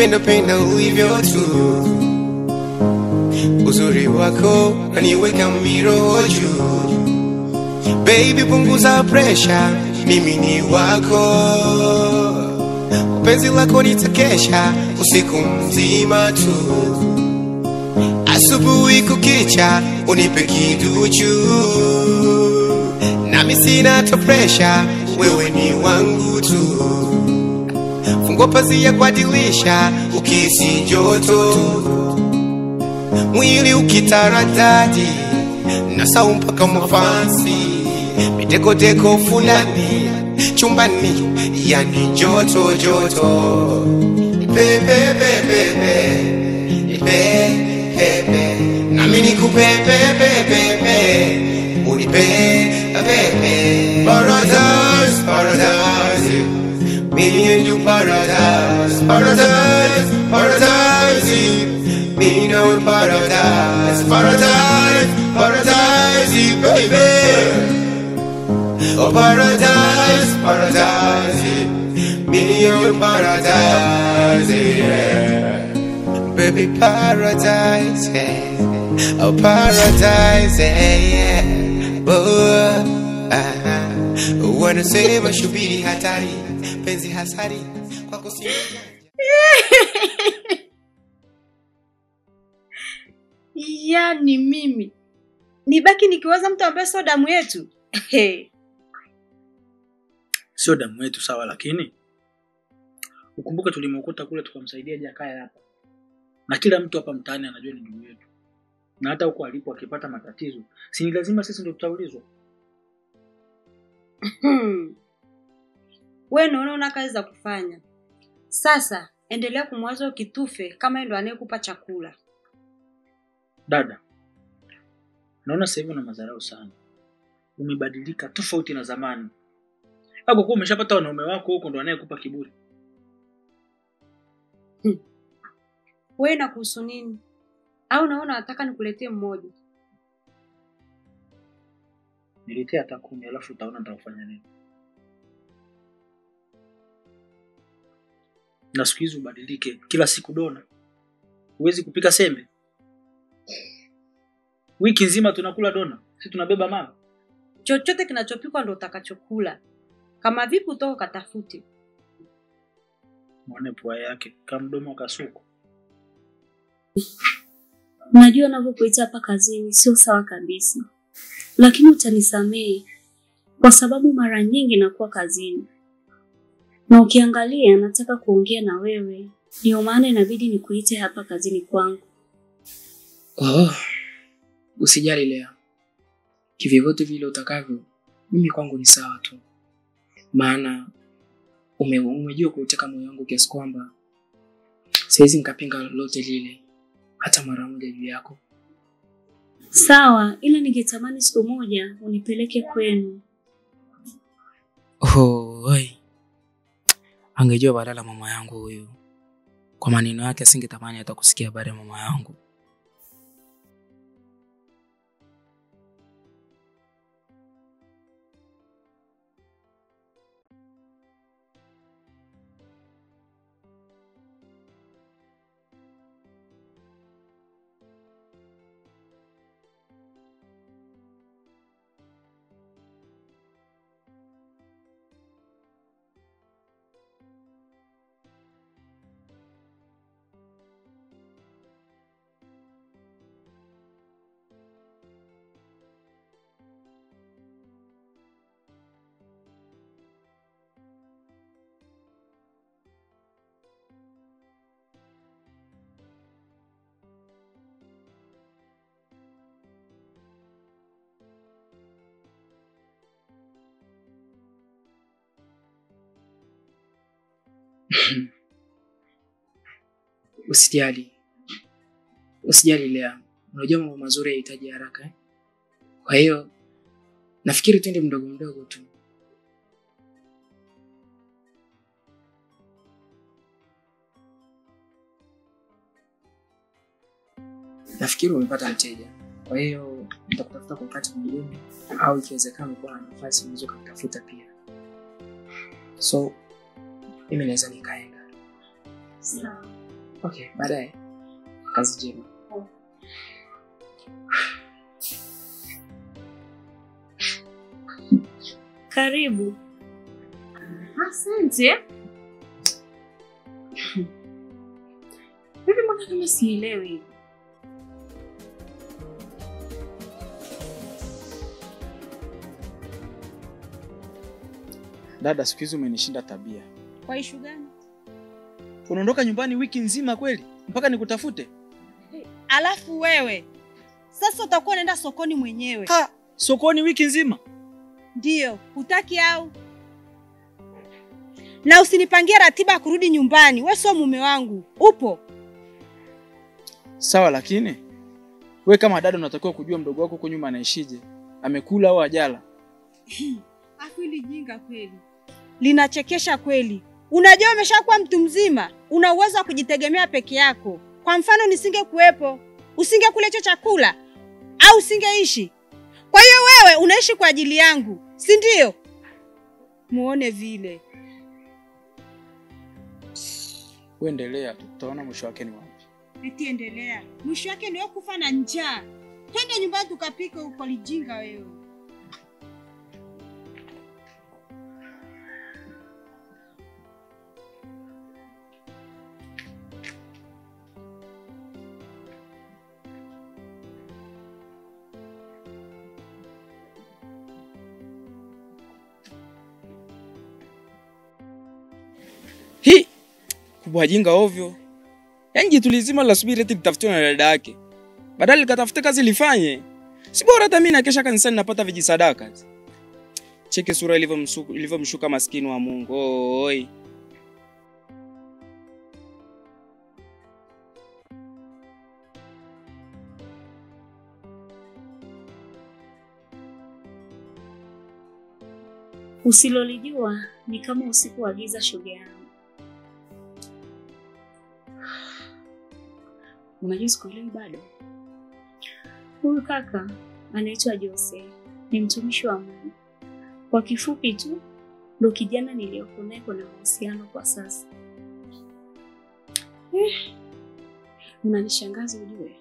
penda ulivyo tu. Uzuri wako unaniweka miroho juu. Baby punguza pressure, mimi ni wako. Penzi lako nitakesha usiku mzima tu. Asubuhi kukicha unipe kiduchu. Nami sina to pressure, wewe ni wangu tu. Fungua pazia kwa dirisha ukihisi joto. Mwili ukitaradadi nasahau mpaka mafansi. Miteko fulani chumbani yani joto. Pepe nami nikupe pepe unipe pepe. Paradise me and you paradise. Me know paradise baby. Oh paradise, me your paradise, yeah. Baby paradise, yeah. Oh paradise, yeah. Oh, wanna say mashubiri hatari, penzi hasari, kwa kusini. Yani mimi nibaki nikiwaza mtu ambaye sio damu yetu. Sio damu yetu sawa, lakini ukumbuke tulimkuta kule tukamsaidia Jakaya hapa. Na kila mtu hapa mtaani anajua ni ndugu yetu. Na hata huko alipo akipata matatizo, si ni lazima sisi ndio tutaulizwa. Wewe unaona kazi za kufanya. Sasa endelea kumwaza ukitufe kama ndio anayekupa chakula. Dada, naona sasa hivi una madharau sana. Umebadilika tofauti na zamani. Hapo kwa umeshapata wanaume wako huko ndo anayekupa kiburi. Wewe na kuhusu nini? Au naona nataka nikuletee mmoja? Niletee hata 10 alafu utaona nitakufanya nini. Na siku hizi ubadilike, kila siku dona. Huwezi kupika sembe. Wiki nzima tunakula dona, sisi tunabeba mama. Chochote kinachopikwa ndo utakachokula. Kama vipi utoka katafute. Muone pua yake kama mdomo kasuku. Najua ninapokuita hapa kazini sio sawa kabisa. Lakini utanisamehe kwa sababu mara nyingi nakuwa kazini. Na ukiangalia nataka kuongea na wewe. Ndio maana inabidi nikuite hapa kazini kwangu. Usijali Lea. Kivyote vile utakavyo, mimi kwangu ni sawa tu. Maana umejua kutaka moyo wangu kiasi kwamba siwezi nikapinga lolote lile hata mara moja juu yako. Sawa, ila ningetamani siku moja unipeleke kwenu. Angejua badala mama yangu huyu. Kwa maneno yake asingetamani hata kusikia habari ya mama yangu. Usijali Lea. Unajua mambo mazuri yanahitaji haraka. Kwa hiyo nafikiri twende mdogo tu. Nafikiri umepata mteja. Kwa hiyo nitakutafuta kwa wakati mwingine au ikiwezekana kwa nafasi unaweza kutafuta pia. So mimi naweza nikaenda. Sawa. Okay, baadaye. Kazi njema. Karibu. Asante. Hivi mbona kama sielewi? Dada, siku hizi umenishinda tabia. Kwa ishu gani? Unaondoka nyumbani wiki nzima kweli? Mpaka nikutafute? Alafu wewe sasa utakuwa unaenda sokoni mwenyewe. Ha, sokoni wiki nzima? Ndio, hutaki au? Na usinipangie ratiba ya kurudi nyumbani. Wewe sio mume wangu. Upo? Sawa, lakini wewe kama dada unatakiwa kujua mdogo wako huko nyuma anaishije. Amekula au hajala? Afu hili jinga kweli. Linachekesha kweli. Unajua umeshakuwa mtu mzima, una uwezo wa kujitegemea peke yako. Kwa mfano nisingekuepo, usingekula hicho chakula au usingeishi. Kwa hiyo wewe unaishi kwa ajili yangu, si ndio? Muone vile. Wewe endelea tu, tutaona mwisho wake ni wapi. Eti endelea. Mwisho wake ndio kufa na njaa. Twende nyumbani tukapike huko lijinga wewe. Hii kubwa jinga ovyo. Yaani jitu lizima la subiri eti litafutiwe na dada yake. Badala likatafute kazi lifanye. Si bora hata mimi na kesha kanisani napata vijisadaka. Cheke sura ilivyomshuka maskini wa Mungu. Oi. Usilolijua ni kama usiku wa giza, shoga yangu. Unajua sikuelewi bado. Huyu kaka anaitwa Jose, ni mtumishi wa Mungu. Kwa kifupi tu, ndo kijana niliyokuwa naye kwa mahusiano kwa sasa. Unanishangaza ujue.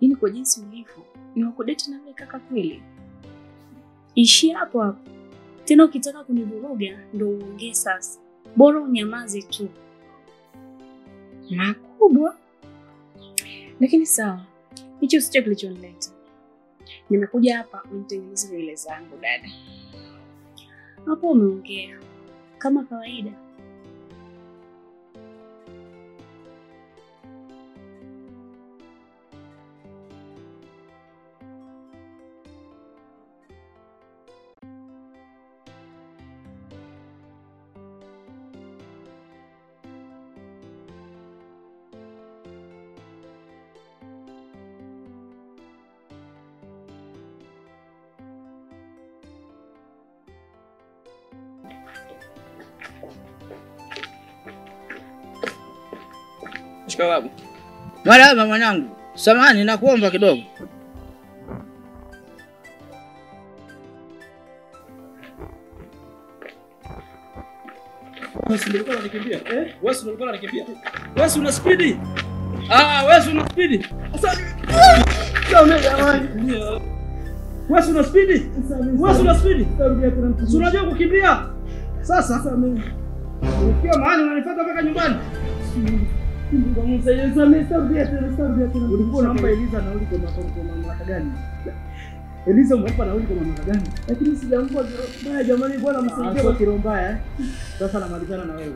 Ini kwa jinsi ulivyo, ni wakudeti na yule kaka kweli? Ishi hapo hapo. Tena ukitaka kunivuruga ndo uongee sasa. Bora unyamaze tu. Makubwa. Lakini sawa. Hicho sicho kilichonileta. Nimekuja hapa unitengeneze nywele zangu dada. Hapo umeongea kama kawaida. Shika babu. Marahaba mwanangu. Samahani nakuomba kidogo. Wewe ndio unakimbia? Wewe ndio unakimbia? Wewe una speed? Wewe una speed? Sasa wewe jamani. Wewe una speed? Wewe una speed? Si unajua kukimbia? Sasa ukiwa mahali unanifuata mpaka nyumbani. Ulikuwa unampa Eliza nauli kwa mamlaka gani? Eliza umempa nauli kwa mamlaka gani? Lakini sijampa baya jamani, bwana msaidie kwa kilo mbaya. Sasa namalizana na wewe.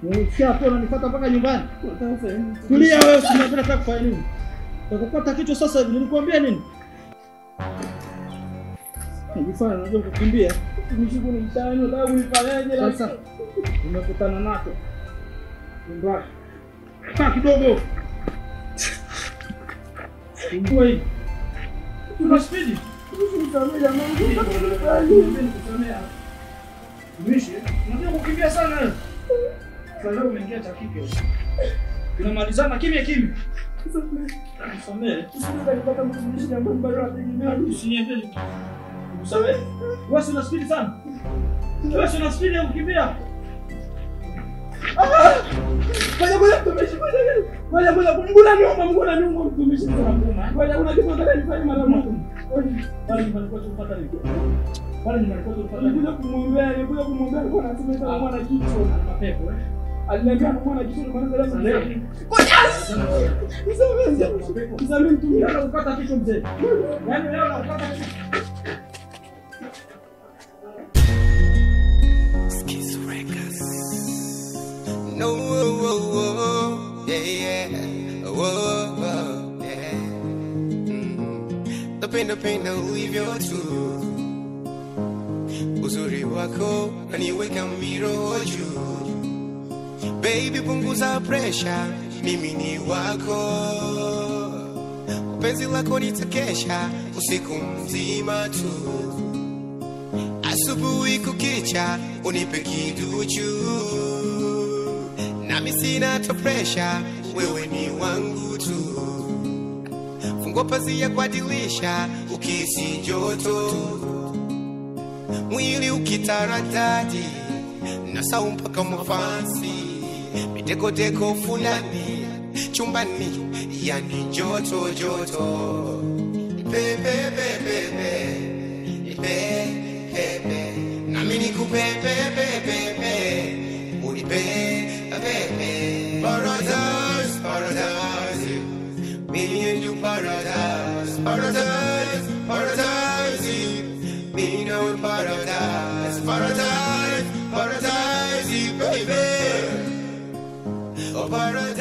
Unisikia hapo unanifuata mpaka nyumbani? Tulia wewe, usinipenda taka kufanya nini? Utakupata kichwa sasa hivi, nilikwambia nini? Nilifanya unajua kukimbia. Nishukuru mtaani, unataka kunifanyaje sasa? Umekutana nacho. Mbaya. Kaa kidogo. Mbona hii? Tuna speed. Usisamee jamani. Usisamea. Mwishi, unataka kukimbia sana wewe. Sasa leo umeingia cha kike. Tunamalizana kimya kimya. Usisamee. Usiweza kupata mtumishi ambaye bado anategemea usiniambie. Usisamee. Wewe una speed sana. Wewe una speed ya kukimbia. Ngoja mtumishi, ngoja mguna niuma mtumishi sana nguma. Ngoja una kitu nataka nifanye mara moja. Wale ni walikuwa tupata nini? Nikuja kumwombea alikuwa anasema hizo mwana kichwa na mapepo. Aliniambia mwana kichwa maana leo. Nisamee mtumishi na ukata kichwa mzee. Yaani leo na ukata kichwa. No, yeah, yeah. Napenda ulivyo tu, uzuri wako naniweka miroho juu. Baby, punguza pressure, mimi ni wako. Penzi lako nitakesha usiku mzima tu, asubuhi kukicha unipe kiduchu. Nami sina ta pressure, wewe ni wangu tu. Fungua pazia kwa dirisha ukihisi joto, mwili ukitaradadi na sau mpaka mafansi, miteko fulani chumbani, yani joto. Pepe nami nikupepe unipe paradise, me and you paradise, me know paradise, baby, oh paradise.